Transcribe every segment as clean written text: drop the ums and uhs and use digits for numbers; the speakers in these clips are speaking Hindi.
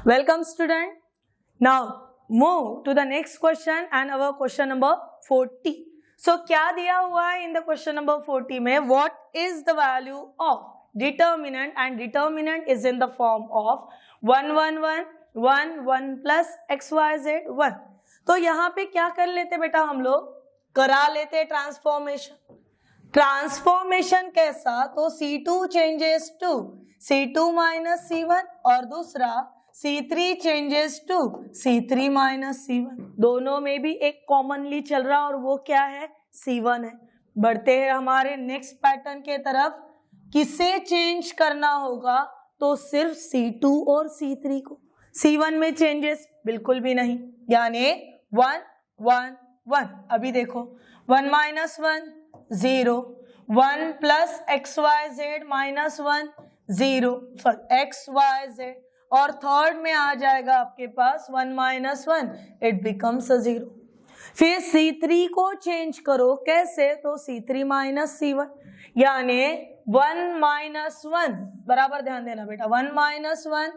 Welcome student. Now move to the next question and our question number 40. So क्या दिया हुआ है in the question number 40 में? What is the value of determinant, and determinant is in the form of 1 1 1 1 1 plus xyz 1. तो यहाँ पे क्या कर लेते बेटा, हम लोग करा लेते ट्रांसफॉर्मेशन. ट्रांसफॉर्मेशन कैसा? तो C2 changes to C2 minus C1 और दूसरा C3 changes to C3 minus C1. दोनों में भी एक कॉमनली चल रहा और वो क्या है? C1 है. बढ़ते हैं हमारे नेक्स्ट पैटर्न के तरफ. किसे चेंज करना होगा? तो सिर्फ C2 और C3 को. C1 में चेंजेस बिल्कुल भी नहीं, यानी 1 1 1. अभी देखो 1 minus 1 0, 1 plus XYZ minus 1 0, sorry XYZ, और थर्ड में आ जाएगा आपके पास 1 माइनस 1, इट बिकम्स 0. फिर C3 को चेंज करो. कैसे? तो C3 माइनस C1, यानी 1 माइनस 1, बराबर ध्यान देना बेटा, 1 माइनस 1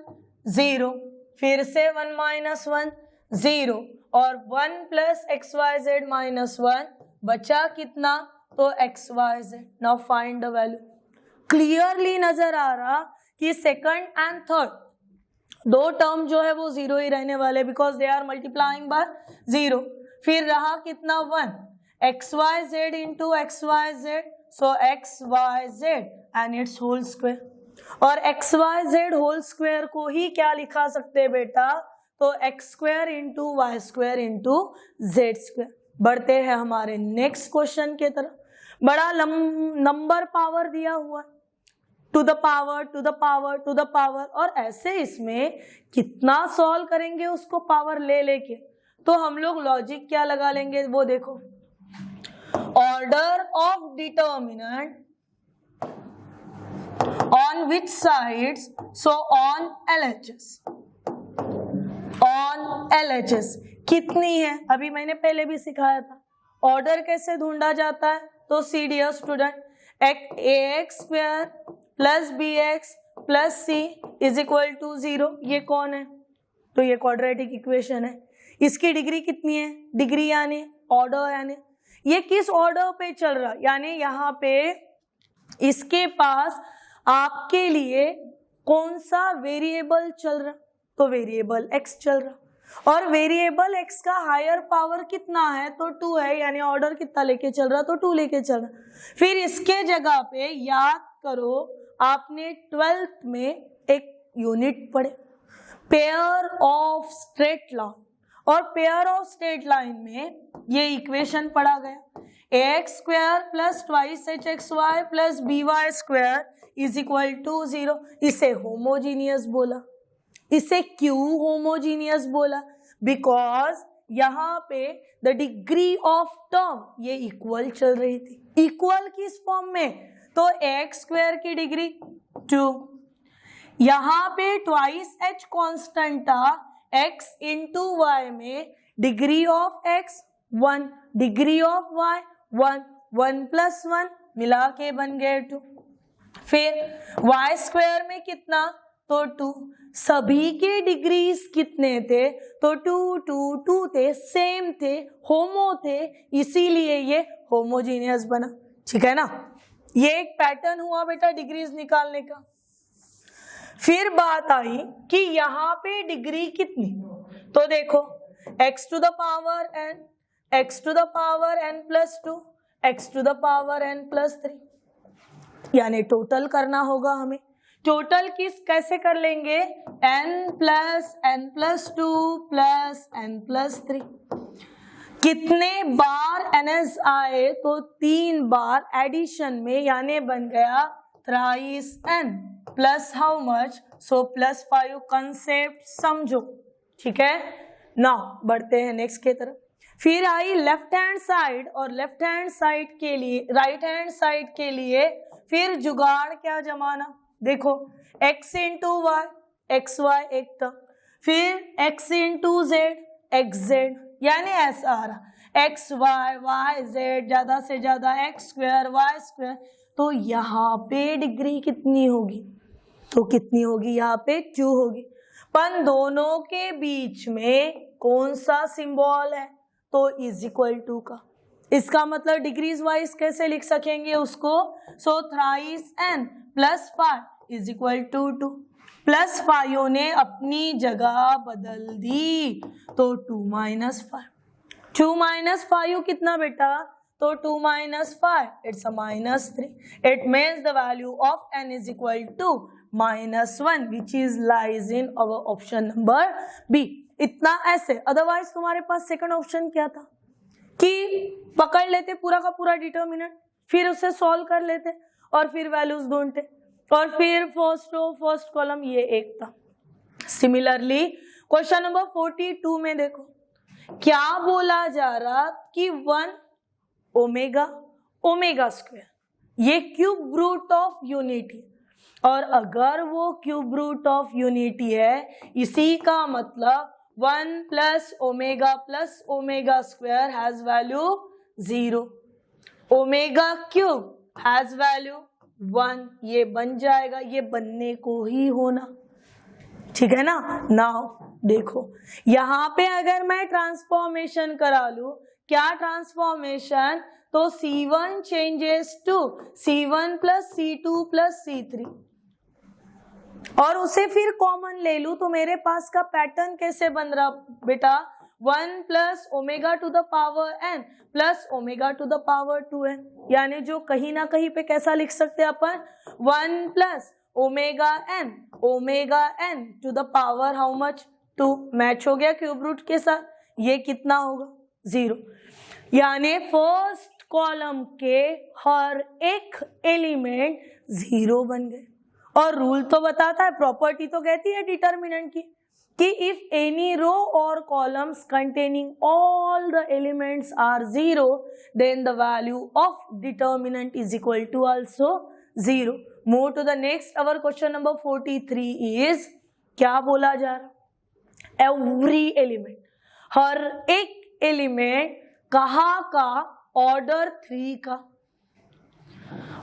0, फिर से 1 माइनस 1 0 और 1 प्लस XYZ माइनस 1, बचा कितना? तो XYZ. Now find the value. Clearly नजर आ रहा कि सेकंड एंड थर्ड दो टर्म जो है वो जीरो ही रहने वाले, because they are multiplying by 0. फिर रहा कितना? 1 XYZ into XYZ, so XYZ and it's whole square. और XYZ होल स्क्वायर को ही क्या लिखा सकते हैं बेटा? तो x square into Y square into Z square. बढ़ते हैं हमारे नेक्स्ट क्वेश्चन के तरफ. बड़ा नंबर पावर दिया हुआ है, to the power to the power to the power, और ऐसे इसमें कितना सॉल्व करेंगे उसको पावर ले लेके. तो हम लोग लॉजिक क्या लगा लेंगे वो देखो. Order of determinant on which sides, so on LHS. On LHS कितनी है? अभी मैंने पहले भी सिखाया था. ऑर्डर कैसे ढूंढा जाता है? तो see dear student, ax square plus bx plus c is equal to 0. ये कौन है? तो ये क्वाड्रेटिक इक्वेशन है. इसकी डिग्री कितनी है? डिग्री यानी ऑर्डर, यानी ये किस ऑर्डर पे चल रहा, यानी यहाँ पे इसके पास आपके लिए कौन सा वेरिएबल चल रहा? तो वेरिएबल x चल रहा, और वेरिएबल x का हायर पावर कितना है? तो 2 है, यानी ऑर्डर कितना लेके चल रहा? तो 2 लेके चल रहा. फिर इसके जगह पे याद करो, आपने 12th में एक यूनिट पढ़े, पेयर ऑफ स्ट्रेट लाइन, और पेयर ऑफ स्ट्रेट लाइन में ये इक्वेशन पढ़ा गया, ax square plus twice hxy plus by square is equal to 0. इसे होमोजीनियस बोला. इसे क्यों होमोजीनियस बोला? बिकॉज यहाँ पे द डिग्री ऑफ टर्म ये इक्वल चल रही थी. इक्वल किस फॉर्म में? तो एक्स स्क्वायर की डिग्री 2, यहाँ पे ट्वाइस h कांस्टेंट था, x इंटू वाई में degree of x 1, degree of y 1, 1 plus 1 मिला के बन गए 2. फिर y स्क्वायर में कितना? तो 2. सभी के डिग्रीज कितने थे? तो 2 2 2 थे, सेम थे, होमो थे, इसीलिए ये होमोजीनियस बना. ठीक है ना? ये एक पैटर्न हुआ बेटा डिग्रीज निकालने का. फिर बात आई कि यहाँ पे डिग्री कितनी? तो देखो x to the power n, x to the power n plus 2, x to the power n plus 3, यानी टोटल करना होगा हमें. टोटल कैसे कर लेंगे? n plus 2 plus n plus 3. कितने बार ns आए? तो 3 बार एडिशन में, यानी बन गया thrice n plus how much? So plus 5. Concept समझो. ठीक है. नाउ बढ़ते हैं नेक्स्ट के तरफ. फिर आई लेफ्ट हैंड साइड, और लेफ्ट हैंड साइड के लिए, राइट हैंड साइड के लिए फिर जुगाड़ क्या जमाना. देखो x into Y, X Y एक टर्म, फिर x into Z, X Z, यानी ऐसा आ रहा x वाई वाई जेड, ज्यादा से ज्यादा x स्क्वायर वाई स्क्वायर. तो यहाँ पे डिग्री कितनी होगी? तो कितनी होगी? यहाँ पे 2 होगी. पर दोनों के बीच में कौन सा सिंबल है, तो इज इक्वल टू का। इसका मतलब डिग्रीज वाइज कैसे लिख सकेंगे उसको, so thrice n plus 5 is equal to 2। Plus 5 ने अपनी जगह बदल दी तो 2 माइनस 5। 2 माइनस 5 कितना बेटा, तो 2 minus 5 it's -3। It means the value of n is equal to -1 which is lies in our option number B. इतना ऐसे, अदरवाइज तुम्हारे पास सेकंड ऑप्शन क्या था कि पकड़ लेते पूरा का पूरा डिटर्मिनेंट, फिर उसे सॉल्व कर लेते और फिर वैल्यूज ढूंढते, और फिर फर्स्ट रो फर्स्ट कॉलम ये एक था। सिमिलरली क्वेश्चन नंबर 42 में देखो क्या बोला जा रहा कि 1 ओमेगा ओमेगा स्क्वायर, ये क्यूब रूट ऑफ यूनिटी, और अगर वो क्यूब रूट ऑफ यूनिटी है इसी का मतलब 1 plus omega square has value 0, omega cube has value 1, ये बन जाएगा, ये बनने को ही होना, ठीक है ना। नाउ देखो यहाँ पे अगर मैं ट्रांसफॉर्मेशन करा लू, क्या ट्रांसफॉर्मेशन, तो C1 changes to C1 plus C2 plus C3, और उसे फिर कॉमन ले लू तो मेरे पास का पैटर्न कैसे बन रहा बेटा, 1 plus omega to the power n plus omega to the power 2n, यानी जो कहीं ना कहीं पे कैसा लिख सकते हैं अपन, 1 plus omega n to the power how much 2, match हो गया क्यूब रूट के साथ, ये कितना होगा 0। यानी फर्स्ट कॉलम के हर एक एलिमेंट 0 बन गए, और रूल तो बताता है, प्रॉपर्टी तो कहती है डिटर्मिनेंट की कि इफ एनी रो और columns containing all the elements are 0 then the value of determinant is equal to also 0। Move to the next, our question number 43 is क्या बोला जा रहा, एवरी एलिमेंट, हर एक एलिमेंट कहाँ का, ऑर्डर 3 का,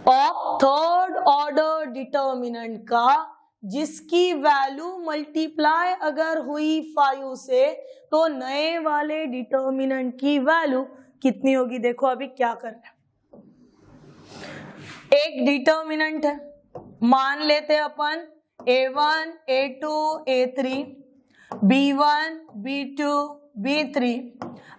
ऑफ थर्ड ऑर्डर डिटर्मिनेंट का, जिसकी वैल्यू मल्टीप्लाई अगर हुई 5 से तो नए वाले डिटर्मिनेंट की वैल्यू कितनी होगी। देखो अभी क्या कर रहे हैं, एक डिटर्मिनेंट है, मान लेते अपन A1 A2 A3 B1 B2 B3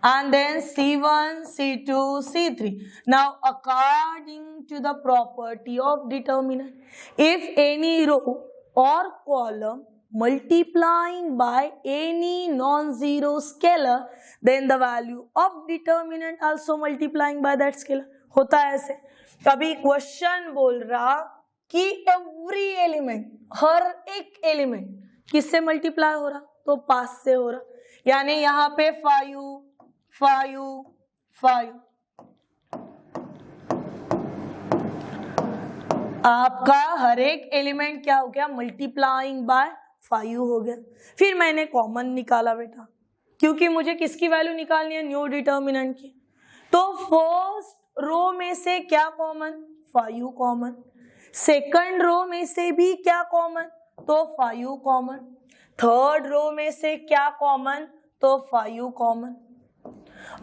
and then C1 C2 C3. Now according to the property of determinant, if any row or column multiplying by any non-zero scalar then the value of determinant also multiplying by that scalar, होता है ऐसे। कभी क्वेश्चन बोल रहा कि एवरी एलिमेंट, हर एक एलिमेंट किससे मल्टीप्लाई हो रहा, तो 5 से हो रहा, यानी यहाँ पे 5 5 5, आपका हर एक एलिमेंट क्या हो गया, मल्टीप्लाइंग बाय 5 हो गया। फिर मैंने कॉमन निकाला बेटा, क्योंकि मुझे किसकी वैल्यू निकालनी है, न्यू डिटर्मिनेंट की, तो फर्स्ट रो में से क्या कॉमन, 5 कॉमन, सेकंड रो में से भी क्या कॉमन, तो 5 कॉमन, थर्ड रो में से क्या कॉमन, तो 5 कॉमन,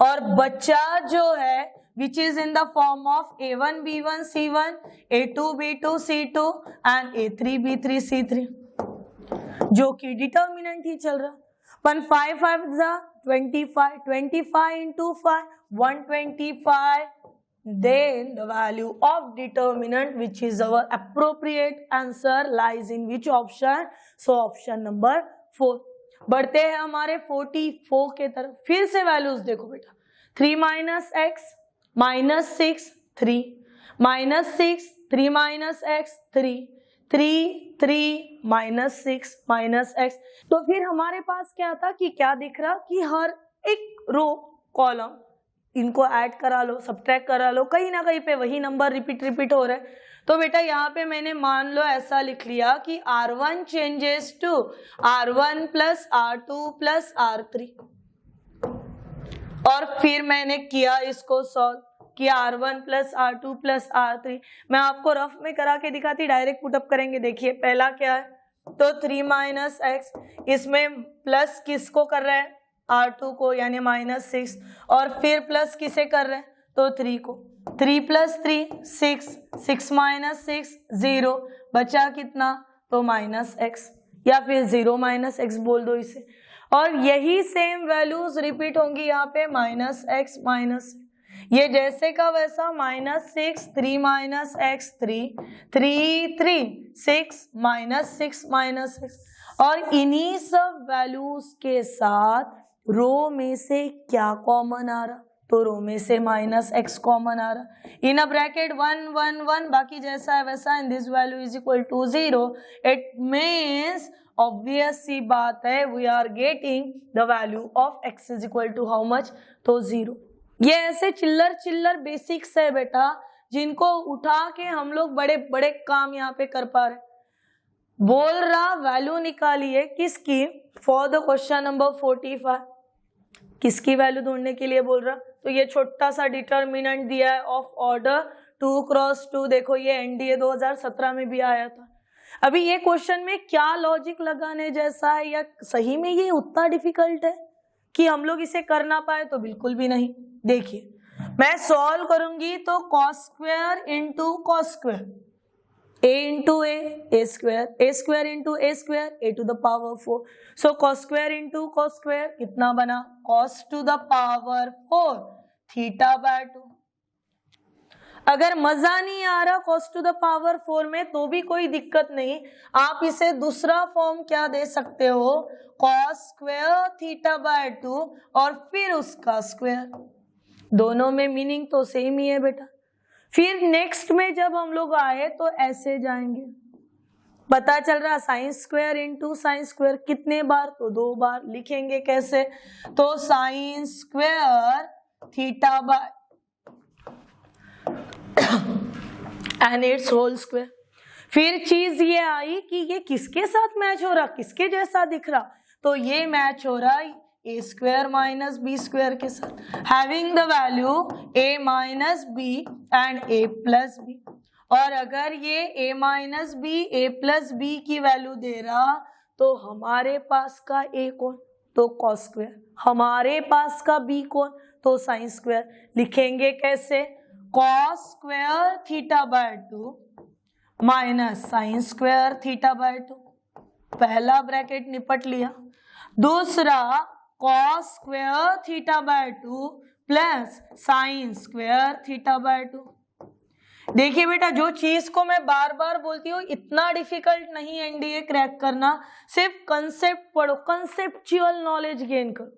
और बच्चा जो है which is in the form of A1 B1 C1 A2 B2 C2 and A3 B3 C3, जो कि डिटर्मिनेंट ही चल रहा। पण 5 5 25, 25 into 5 125, then the value of determinant which is our appropriate answer lies in which option, so option number 4। बढ़ते हैं हमारे 44 के तरफ, फिर से वैल्यूज देखो बेटा, 3 minus X minus 6 3 minus 6 3 minus x 3 3 3 minus 6 minus x. तो फिर हमारे पास क्या था कि क्या दिख रहा कि हर एक रो कॉलम इनको ऐड करा लो, सब्ट्रैक्ट करा लो, कहीं ना कहीं पे वही नंबर रिपीट हो रहा है। तो बेटा यहाँ पे मैंने मान लो ऐसा लिख लिया कि R1 changes to R1 plus R2 plus R3, और फिर मैंने किया इसको सॉल्व कि R1 plus R2 plus R3। मैं आपको रफ में करा के दिखाती, डायरेक्ट पुटअप करेंगे। देखिए पहला क्या है, तो 3 माइनस एक्स, इसमें प्लस किसको कर रहे हैं, R2 को, यानी -6, और फिर प्लस किसे कर रहे हैं, तो 3 को। 3 + 3 6, 6 - 6 0, बचा कितना, तो -x, या फिर 0 - x बोल दो इसे। और यही सेम वैल्यूज रिपीट होंगी यहाँ पे, -x ये जैसे का वैसा, -6 3 - x 3 3 3 6 -6 -x, और इन्हीं सब वैल्यूज के साथ रो में से क्या कॉमन आ रहा, तो रो में से -x कॉमन आ रहा। इन अ ब्रैकेट 1 1 1, बाकी जैसा है वैसा, and this value is equal to 0, it means obvious सी बात है we are getting the value of x is equal to how much, तो 0। ये ऐसे चिल्लर बेसिक्स है बेटा, जिनको उठा के हम लोग बड़े बड़े काम यहाँ पे कर पा रहे। बोल रहा वैल्यू निकालिए किसकी, फॉर द क्वेश्चन नंबर 45, किसकी वैल्यू ढूंढने के लिए बोल रहा, तो ये छोटा सा डिटर्मिनेंट दिया है ऑफ ऑर्डर 2 × 2, देखो ये एनडीए 2017 में भी आया था। अभी ये क्वेश्चन में क्या लॉजिक लगाने जैसा है, या सही में ये उतना डिफिकल्ट है कि हम लोग इसे कर ना पाए, तो बिल्कुल भी नहीं। देखिए मैं सॉल्व करूंगी तो cos square into cos square, a into a square, a square into a square, a to the power 4, so cos square into cos square कितना बना, cos टू द पावर 4 θ/2। अगर मजा नहीं आ रहा cos टू द पावर 4 में, तो भी कोई दिक्कत नहीं, आप इसे दूसरा फॉर्म क्या दे सकते हो, cos स्क्वायर θ/2 और फिर उसका स्क्वायर, दोनों में मीनिंग तो सेम ही है बेटा। फिर नेक्स्ट में जब हम लोग आए तो ऐसे जाएंगे, पता चल रहा sine square into sine square कितने बार, तो 2 बार। लिखेंगे कैसे, तो sine square θ and it's whole square. फिर चीज ये आई कि ये किसके साथ मैच हो रहा, किसके जैसा दिख रहा, तो ये मैच हो रहा है a square minus B square के साथ, having the value a minus B and a plus B. और अगर ये a minus B a plus B की वैल्यू दे रहा, तो हमारे पास का a कौन, तो cos स्क्वायर, हमारे पास का b कौन, तो साइन स्क्वायर। लिखेंगे कैसे, cos square θ/2 minus sine square θ/2, पहला ब्रैकेट निपट लिया। दूसरा cos square θ/2 plus sine square θ/2। देखिए बेटा, जो चीज को मैं बार बार बोलती हूँ, इतना डिफिकल्ट नहीं एनडीए क्रैक करना, सिर्फ कंसेप्ट पढ़ो, कंसेप्चुअल नॉलेज गेन करो।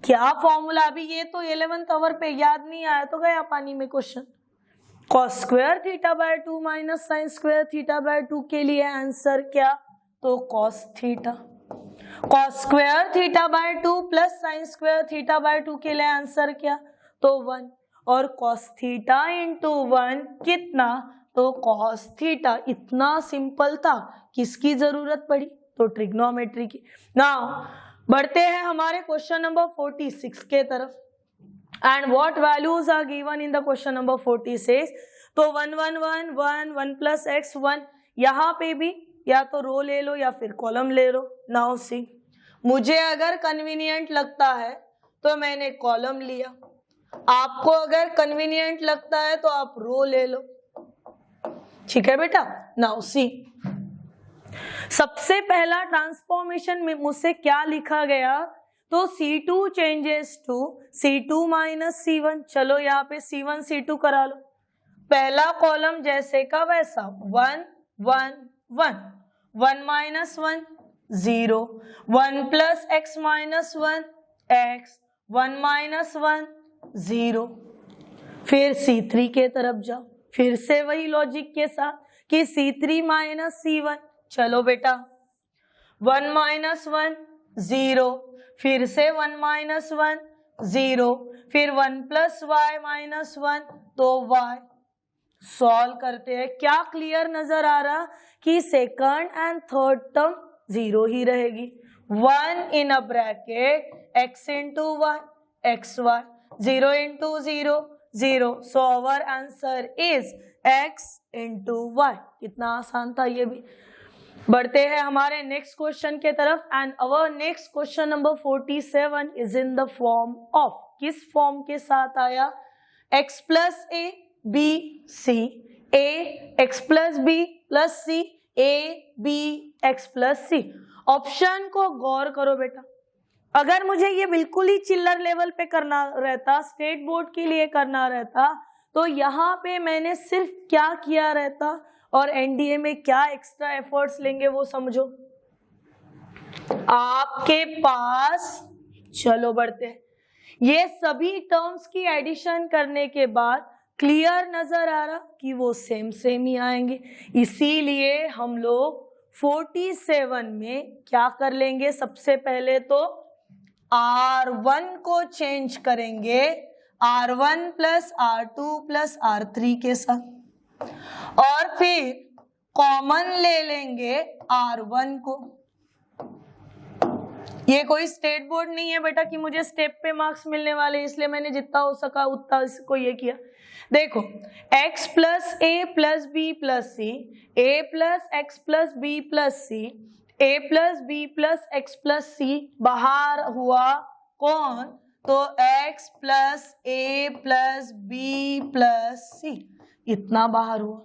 क्या फॉर्मूला, अभी ये तो 11th आवर पे याद नहीं आया तो गया पानी में question. cos square θ/2 minus sine square θ/2 के लिए आंसर क्या, तो cos theta. cos square θ/2 plus sine square θ/2 के लिए आंसर क्या, तो 1, और cos थीटा इंटू 1 कितना, तो cos थीटा। इतना सिंपल था, किसकी जरूरत पड़ी, तो ट्रिग्नोमेट्री की। नाउ बढ़ते हैं हमारे क्वेश्चन नंबर 46 के तरफ, and what values are given in the question number 46। तो 1 1 1 1 1 प्लस एक्स 1, यहाँ पे भी या तो रो ले लो या फिर कॉलम ले लो। नाउ सी, मुझे अगर कन्वीनियंट लगता है तो मैंने कॉलम लिया, आपको अगर कन्वीनियंट लगता है तो आप रो ले लो, ठीक है बेटा। नाउ सी, सबसे पहला ट्रांसफॉर्मेशन में मुझसे क्या लिखा गया, तो C2 changes to C2 minus C1। चलो यहाँ पे C1 C2 करा लो, पहला कॉलम जैसे का वैसा 1 1 1, 1 minus 1 0, 1 plus x minus 1 x, 1 minus 1 0। फिर C3 के तरफ जाओ, फिर से वही लॉजिक के साथ कि C3 माइनस C1। चलो बेटा, 1 माइनस 1 0, फिर से 1 माइनस 1 0, फिर 1 प्लस वाई माइनस 1, तो y। सॉल्व करते हैं, क्या क्लियर नजर आ रहा कि सेकंड एंड थर्ड टर्म 0 ही रहेगी। 1 in a bracket x into Y X Y, 0 into 0 0, so our answer is x into Y. कितना आसान था ये भी। बढ़ते हैं हमारे नेक्स्ट क्वेश्चन के तरफ and our next question number 47 is in the form of, किस फॉर्म के साथ आया, x plus A B C, A X plus B plus C, A B X plus C. Option को गौर करो बेटा, अगर मुझे ये बिल्कुल ही चिल्लर लेवल पे करना रहता, स्टेट बोर्ड के लिए करना रहता, तो यहाँ पे मैंने सिर्फ क्या किया रहता और एनडीए में क्या एक्स्ट्रा एफर्ट्स लेंगे वो समझो। आपके पास, चलो बढ़ते हैं, ये सभी टर्म्स की एडिशन करने के बाद क्लियर नजर आ रहा कि वो सेम सेम ही आएंगे, इसीलिए हम लोग 47 में क्या कर लेंगे, सबसे पहले तो R1 को चेंज करेंगे R1 plus R2 plus R3 के साथ, और फिर कॉमन ले लेंगे R1 को। ये कोई स्टेट बोर्ड नहीं है बेटा कि मुझे स्टेप पे मार्क्स मिलने वाले, इसलिए मैंने जितना हो सका उतना इसको ये किया। देखो x plus A plus B plus C, A plus X plus B plus C, A plus B plus X plus C, बाहर हुआ कौन, तो x plus A plus B plus C, इतना बाहर हुआ।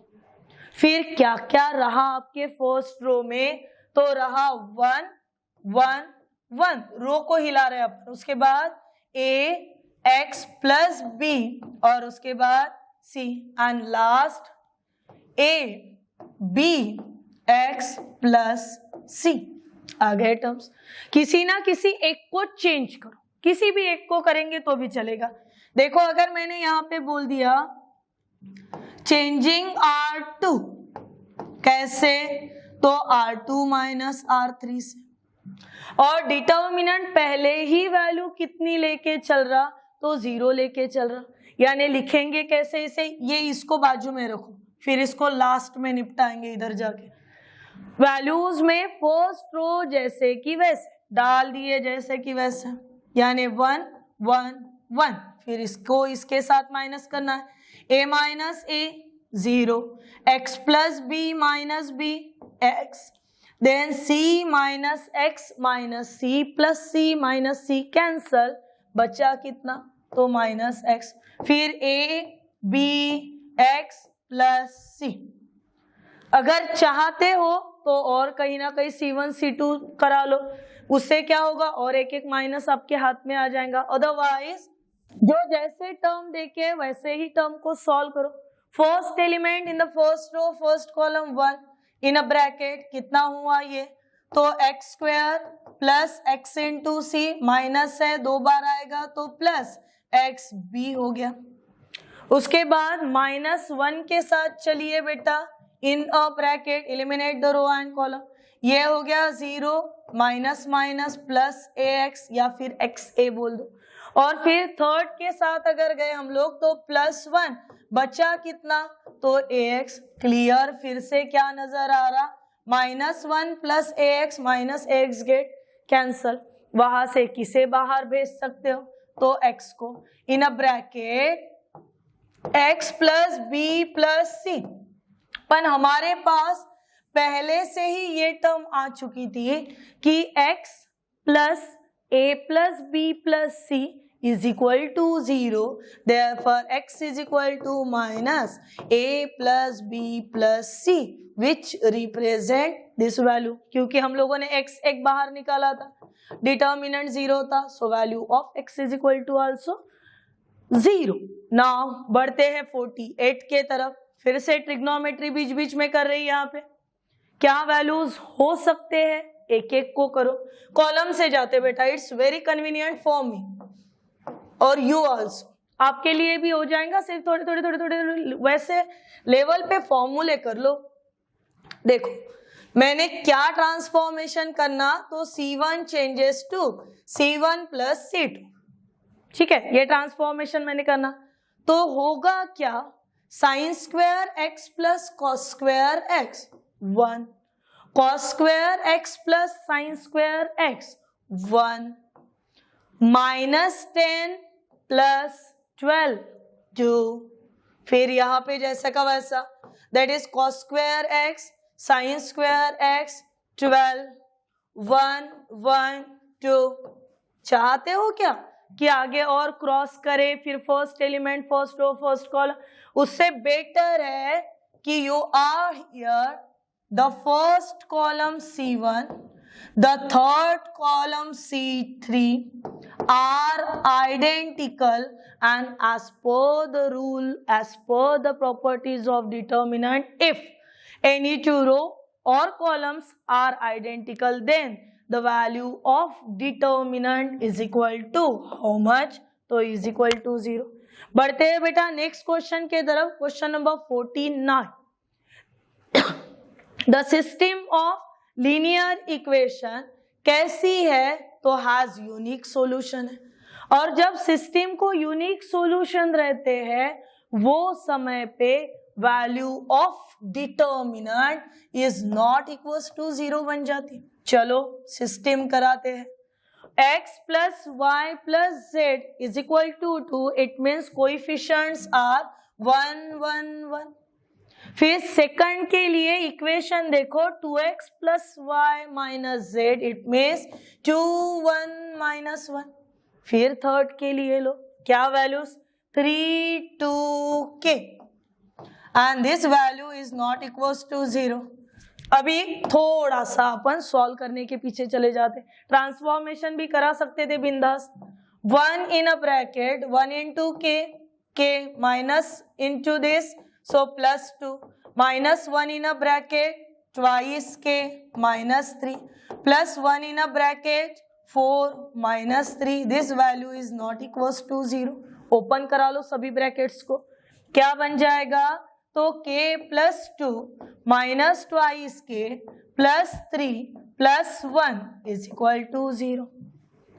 फिर क्या क्या रहा आपके फर्स्ट रो में, तो रहा 1 1 1, रो को हिला रहे अपन, उसके बाद a x प्लस b और उसके बाद c and last a b x plus c। आ गए टर्म्स, किसी ना किसी एक को चेंज करो, किसी भी एक को करेंगे तो भी चलेगा। देखो अगर मैंने यहाँ पे बोल दिया चेंजिंग R2, कैसे, तो R2 माइनस R3 से, और डिटर्मिनेंट पहले ही वैल्यू कितनी लेके चल रहा, तो 0 लेके चल रहा, यानी लिखेंगे कैसे इसे, ये इसको बाजू में रखो, फिर इसको लास्ट में निपटाएंगे इधर जाके। वैल्यूज में फर्स्ट रो जैसे कि वैसे डाल दिए, जैसे कि वैसे, यानी 1 1 1, फिर इसको इसके साथ माइनस करना है, a minus A 0, x plus B minus B X, then c minus X minus C plus C minus C, cancel, बचा कितना, तो माइनस एक्स, फिर a b x plus C. अगर चाहते हो तो और कहीं ना कहीं c1 c2 करा लो, उससे क्या होगा, और एक एक माइनस आपके हाथ में आ जाएगा। अदरवाइज जो जैसे टर्म देके वैसे ही टर्म को सॉल्व करो। First element in the first row first column 1 in a bracket, कितना हुआ ये, तो x square plus x into c, minus है 2 बार आएगा तो प्लस एक्स बी हो गया। उसके बाद -1 के साथ चलिए बेटा, in a bracket eliminate the row and column, ये हो गया 0 minus minus plus a x, या फिर एक्स ए बोल दो, और फिर थर्ड के साथ अगर गए हम लोग तो +1, बचा कितना, तो ax, क्लियर, फिर से क्या नजर आ रहा, -1 plus ax minus ax get cancel, वहां से किसे बाहर भेज सकते हो, तो x को, in a bracket x plus B plus c. पर हमारे पास पहले से ही ये टर्म आ चुकी थी कि x plus a plus b plus C is equal to 0, therefore x is equal to minus a plus b plus c which represent this value, क्योंकि हम लोगों ने x एक बाहर निकाला था, डिटर्मिनेंट 0 था, so value of x is equal to also 0। Now बढ़ते हैं 48 के तरफ, फिर से ट्रिग्नोमेट्री बीच बीच में कर रही है, यहाँ पे क्या वैल्यूज हो सकते हैं, एक एक को करो, कॉलम से जाते बेटा, it's very convenient for me और यू आल्सो, आपके लिए भी हो जाएगा, सिर्फ थोड़े थोड़े थोड़े थोड़े वैसे लेवल पे फॉर्मूले कर लो। देखो मैंने क्या ट्रांसफॉर्मेशन करना, तो C1 changes to C1 plus C2, ठीक है, ये ट्रांसफॉर्मेशन मैंने करना, तो होगा क्या, sine square x plus cos square x 1, cos square x plus sine square x 1, -10 plus 12 2, फिर यहाँ पे जैसा का वैसा, that is cos square x sine square x 12, 1, 1, 2। चाहते हो क्या कि आगे और क्रॉस करे, फिर first element, first row, first column? उससे बेटर है कि you are here, the first column C1, the third column C3 are identical, and as per the rule, as per the properties of determinant, if any two row or columns are identical, then the value of determinant is equal to how much? तो is equal to 0। बढ़ते हैं बेटा नेक्स्ट क्वेश्चन के तरफ, question number 49। The system of linear equation कैसी है? तो हैज यूनिक सॉल्यूशन है, और जब सिस्टम को यूनिक सॉल्यूशन रहते हैं वो समय पे value of determinant is not equals to 0 बन जाती। चलो सिस्टम कराते हैं। x plus y plus z is equal to 2, it means coefficients are 1, 1, 1। फिर सेकंड के लिए इक्वेशन देखो, 2x plus y minus z, it means 2, 1, minus 1। फिर थर्ड के लिए लो, क्या values? 3, 2k, and this value is not equals to 0। अभी थोड़ा सा अपन सॉल्व करने के पीछे चले जाते, ट्रांसफॉर्मेशन भी करा सकते थे बिंदास। 1 in a bracket, 1 into k minus into this, so plus 2, minus 1 in a bracket, twice k minus 3, plus 1 in a bracket, 4 minus 3, this value is not equals to 0। Open करा लो सभी ब्रैकेट्स को, क्या बन जाएगा? तो k plus 2 minus twice k plus 3 plus 1 is equal to 0।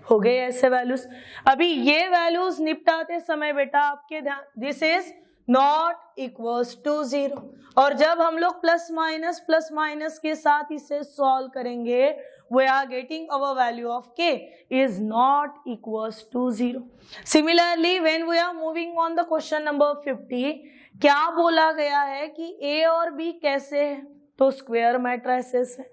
हो गए ऐसे वैल्यूज। अभी ये वैल्यूज निपटाते समय बेटा आपके ध्यान, this is not equals to 0, और जब हम लोग प्लस माइनस के साथ इसे सॉल्व करेंगे, we are getting our value of k is not equals to 0। Similarly, when we are moving on the question number 50, क्या बोला गया है कि a और b कैसे है? तो स्क्वायर मैट्रिसेस है।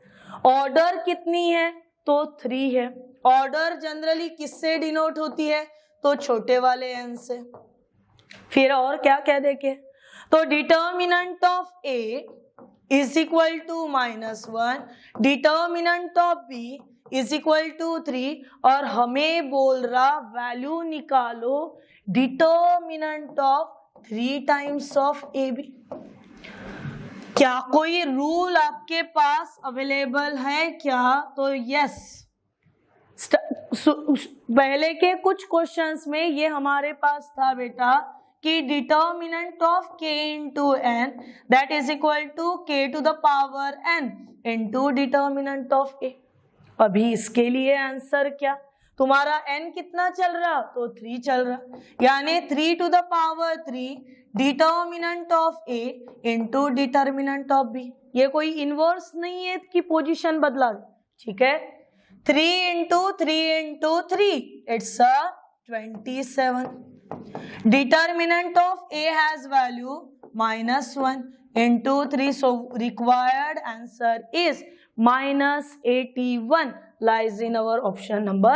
ऑर्डर कितनी है? तो 3 है। ऑर्डर जनरली किससे डिनोट होती है? तो छोटे वाले n से। फिर और क्या कह देंगे? तो determinant of a is equal to -1, determinant of b is equal to 3, और हमें बोल रहा वैल्यू निकालो determinant of 3 times of ab। क्या कोई रूल आपके पास अवेलेबल है क्या? तो यस, पहले के कुछ क्वेश्चंस में ये हमारे पास था बेटा कि determinant of k into n that is equal to k to the power n into determinant of a। अभी इसके लिए आंसर क्या? तुम्हारा n कितना चल रहा? तो 3 चल रहा, यानी 3 to the power 3 determinant of a into determinant of b। ये कोई इनवर्स नहीं है कि पोजीशन बदला, ठीक है। 3 into 3 into 3 it's 27। Determinant of a has value -1 into 3, so required answer is -81 lies in our option number